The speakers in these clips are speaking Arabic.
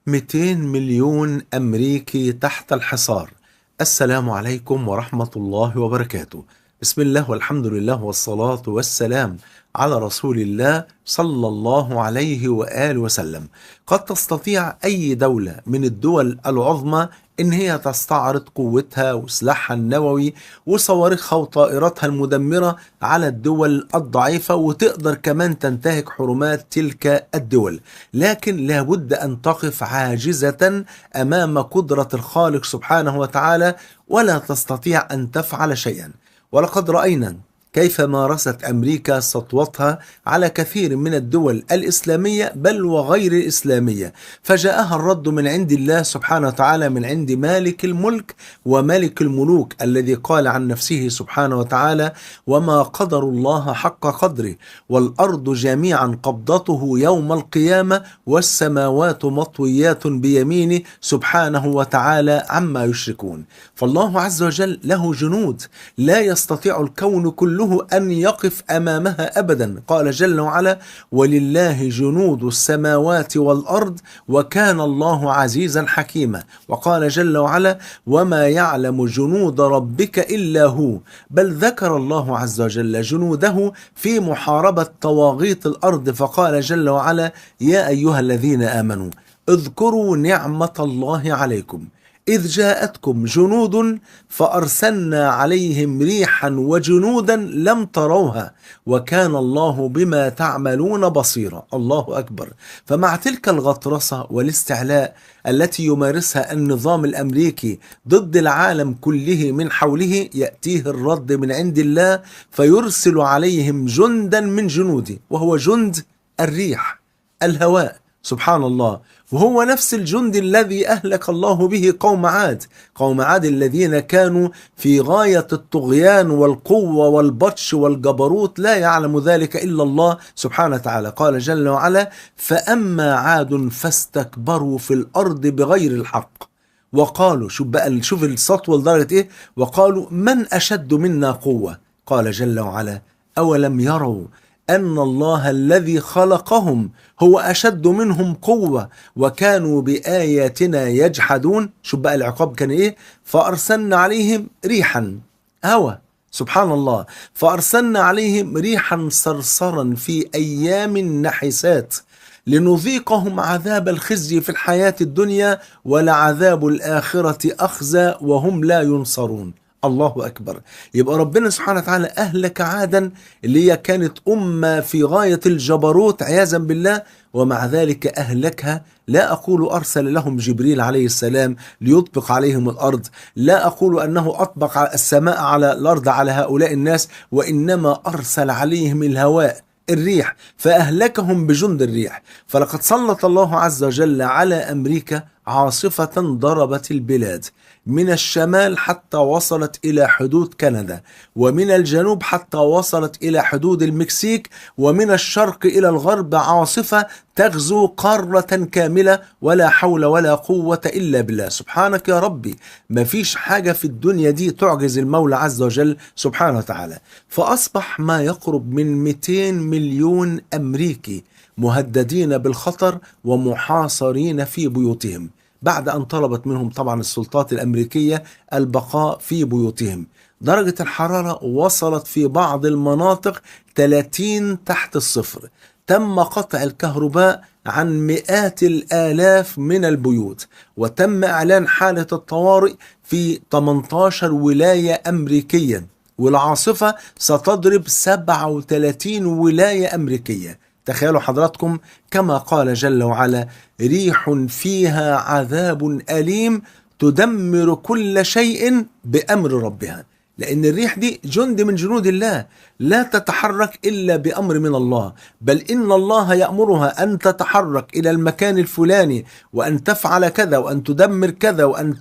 200 مليون أمريكي تحت الحصار. السلام عليكم ورحمة الله وبركاته. بسم الله والحمد لله والصلاة والسلام على رسول الله صلى الله عليه وآله وسلم. قد تستطيع أي دولة من الدول العظمى إن هي تستعرض قوتها وسلاحها النووي وصواريخها وطائراتها المدمرة على الدول الضعيفة، وتقدر كمان تنتهك حرمات تلك الدول، لكن لابد أن تقف عاجزة أمام قدرة الخالق سبحانه وتعالى، ولا تستطيع أن تفعل شيئا. ولقد رأينا كيف مارست أمريكا سطوتها على كثير من الدول الإسلامية بل وغير الإسلامية، فجاءها الرد من عند الله سبحانه وتعالى، من عند مالك الملك وملك الملوك، الذي قال عن نفسه سبحانه وتعالى: وما قدر الله حق قدره والأرض جميعا قبضته يوم القيامة والسماوات مطويات بيمينه سبحانه وتعالى عما يشركون. فالله عز وجل له جنود لا يستطيع الكون كله أن يقف أمامها أبدا. قال جل وعلا: ولله جنود السماوات والأرض وكان الله عزيزا حكيما. وقال جل وعلا: وما يعلم جنود ربك إلا هو. بل ذكر الله عز وجل جنوده في محاربة طواغيت الأرض، فقال جل وعلا: يا أيها الذين آمنوا اذكروا نعمة الله عليكم إذ جاءتكم جنود فأرسلنا عليهم ريحا وجنودا لم تروها وكان الله بما تعملون بصيرا. الله أكبر. فمع تلك الغطرسة والاستعلاء التي يمارسها النظام الأمريكي ضد العالم كله من حوله، يأتيه الرد من عند الله فيرسل عليهم جندا من جنوده، وهو جند الريح، الهواء، سبحان الله. وهو نفس الجند الذي أهلك الله به قوم عاد. قوم عاد الذين كانوا في غاية الطغيان والقوة والبطش والجبروت، لا يعلم ذلك إلا الله سبحانه وتعالى. قال جل وعلا: فأما عاد فاستكبروا في الأرض بغير الحق وقالوا، شوف السطوة لدرجة إيه، وقالوا من أشد منا قوة. قال جل وعلا: أولم يروا أن الله الذي خلقهم هو أشد منهم قوة وكانوا بآياتنا يجحدون. شوف بقى العقاب كان إيه: فأرسلنا عليهم ريحا، هوى، سبحان الله، فأرسلنا عليهم ريحا صرصرا في أيام نحسات لنذيقهم عذاب الخزي في الحياة الدنيا ولعذاب الآخرة أخزى وهم لا ينصرون. الله أكبر. يبقى ربنا سبحانه وتعالى أهلك عادا اللي هي كانت أمة في غاية الجبروت عياذا بالله، ومع ذلك أهلكها. لا أقول أرسل لهم جبريل عليه السلام ليطبق عليهم الأرض، لا أقول أنه أطبق السماء على الأرض على هؤلاء الناس، وإنما أرسل عليهم الهواء، الريح، فأهلكهم بجند الريح. فلقد سلط الله عز وجل على أمريكا عاصفة ضربت البلاد من الشمال حتى وصلت إلى حدود كندا، ومن الجنوب حتى وصلت إلى حدود المكسيك، ومن الشرق إلى الغرب عاصفة تغزو قارة كاملة، ولا حول ولا قوة إلا بالله. سبحانك يا ربي، ما فيش حاجة في الدنيا دي تعجز المولى عز وجل سبحانه وتعالى. فأصبح ما يقرب من 200 مليون أمريكي مهددين بالخطر ومحاصرين في بيوتهم، بعد أن طلبت منهم طبعا السلطات الأمريكية البقاء في بيوتهم. درجة الحرارة وصلت في بعض المناطق 30 تحت الصفر. تم قطع الكهرباء عن مئات الآلاف من البيوت، وتم إعلان حالة الطوارئ في 18 ولاية أمريكية، والعاصفة ستضرب 37 ولاية أمريكية. تخيلوا حضراتكم، كما قال جل وعلا: ريح فيها عذاب أليم تدمر كل شيء بأمر ربها. لأن الريح دي جند من جنود الله، لا تتحرك إلا بأمر من الله، بل إن الله يأمرها أن تتحرك إلى المكان الفلاني، وأن تفعل كذا، وأن تدمر كذا،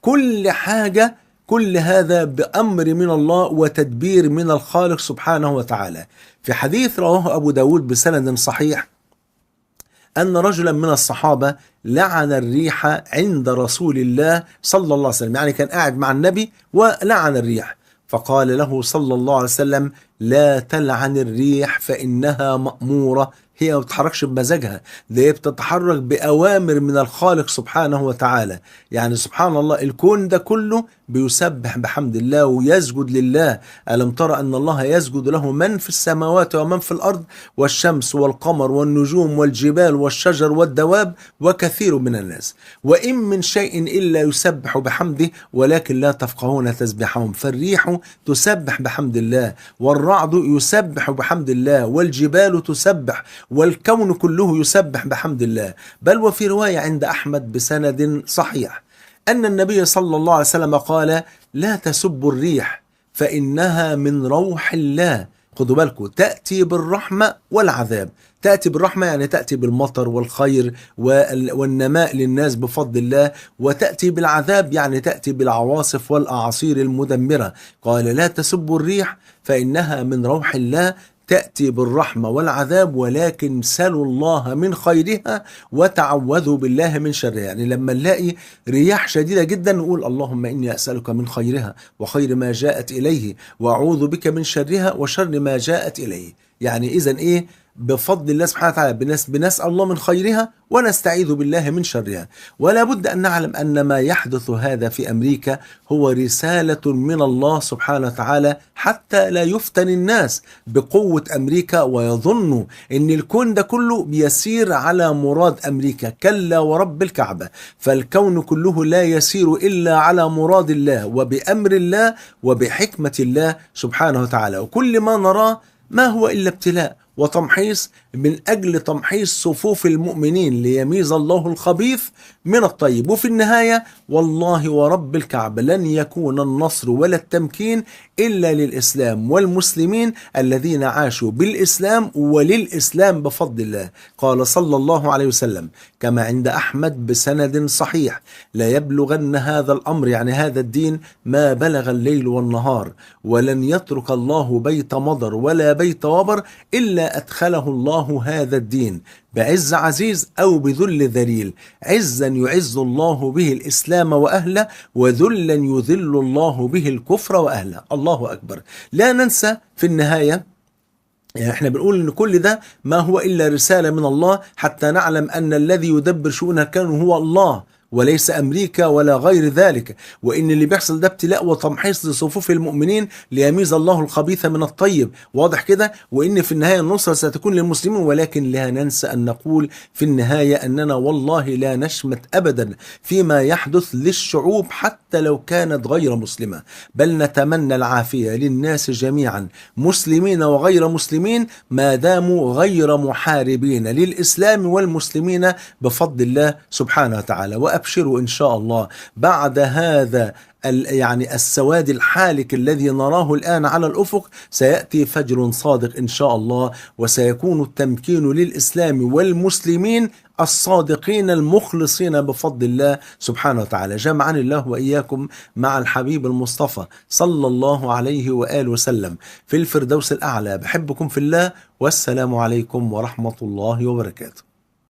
كل حاجة، كل هذا بأمر من الله وتدبير من الخالق سبحانه وتعالى. في حديث رواه أبو داود بسند صحيح أن رجلا من الصحابة لعن الريح عند رسول الله صلى الله عليه وسلم، يعني كان قاعد مع النبي ولعن الريح، فقال له صلى الله عليه وسلم: لا تلعن الريح فإنها مأمورة هي ما بتتحركش بمزاجها، ده هي بتتحرك بأوامر من الخالق سبحانه وتعالى. يعني سبحان الله، الكون ده كله بيسبح بحمد الله ويسجد لله. ألم ترى أن الله يسجد له من في السماوات ومن في الأرض، والشمس والقمر والنجوم والجبال والشجر والدواب وكثير من الناس، وإن من شيء إلا يسبح بحمده ولكن لا تفقهون تسبحهم. فالريح تسبح بحمد الله، والرعد يسبح بحمد الله، والجبال تسبح، والكون كله يسبح بحمد الله. بل وفي رواية عند أحمد بسند صحيح أن النبي صلى الله عليه وسلم قال: لا تسبوا الريح فإنها من روح الله. خدوا بالكم، تأتي بالرحمة والعذاب. تأتي بالرحمة يعني تأتي بالمطر والخير والنماء للناس بفضل الله، وتأتي بالعذاب يعني تأتي بالعواصف والأعاصير المدمرة. قال: لا تسبوا الريح فإنها من روح الله، تأتي بالرحمة والعذاب، ولكن سلوا الله من خيرها وتعوذوا بالله من شرها. يعني لما نلاقي رياح شديدة جدا نقول: اللهم إني أسألك من خيرها وخير ما جاءت إليه، وأعوذ بك من شرها وشر ما جاءت إليه. يعني إذن إيه؟ بفضل الله سبحانه وتعالى بنسأل الله من خيرها ونستعيذ بالله من شرها. ولا بد أن نعلم أن ما يحدث هذا في أمريكا هو رسالة من الله سبحانه وتعالى، حتى لا يفتن الناس بقوة أمريكا ويظنوا أن الكون ده كله بيسير على مراد أمريكا. كلا ورب الكعبة، فالكون كله لا يسير إلا على مراد الله وبأمر الله وبحكمة الله سبحانه وتعالى. وكل ما نراه ما هو إلا ابتلاء وتمحيص من أجل تمحيص صفوف المؤمنين ليميز الله الخبيث من الطيب. وفي النهاية والله ورب الكعبة لن يكون النصر ولا التمكين إلا للإسلام والمسلمين الذين عاشوا بالإسلام وللإسلام بفضل الله. قال صلى الله عليه وسلم كما عند أحمد بسند صحيح: لا يبلغن هذا الأمر، يعني هذا الدين، ما بلغ الليل والنهار، ولن يترك الله بيت مضر ولا بيت وبر إلا أدخله الله هذا الدين بعز عزيز أو بذل ذليل. عزا يعز الله به الإسلام وأهله، وذلا يذل الله به الكفر وأهله. الله أكبر. لا ننسى في النهاية، يعني احنا بنقول ان كل ده ما هو الا رسالة من الله، حتى نعلم ان الذي يدبر شؤون الكون هو الله وليس أمريكا ولا غير ذلك، وإن اللي بيحصل ده ابتلاء وتمحيص لصفوف المؤمنين ليميز الله الخبيث من الطيب. واضح كده؟ وإن في النهاية النصرة ستكون للمسلمين، ولكن لا ننسى أن نقول في النهاية أننا والله لا نشمت أبدا فيما يحدث للشعوب حتى لو كانت غير مسلمة، بل نتمنى العافية للناس جميعا مسلمين وغير مسلمين ما داموا غير محاربين للإسلام والمسلمين بفضل الله سبحانه وتعالى. وأبشروا إن شاء الله بعد هذا يعني السواد الحالك الذي نراه الآن على الأفق سيأتي فجر صادق إن شاء الله، وسيكون التمكين للإسلام والمسلمين الصادقين المخلصين بفضل الله سبحانه وتعالى. جمعني الله وإياكم مع الحبيب المصطفى صلى الله عليه وآله وسلم في الفردوس الأعلى. بحبكم في الله، والسلام عليكم ورحمة الله وبركاته.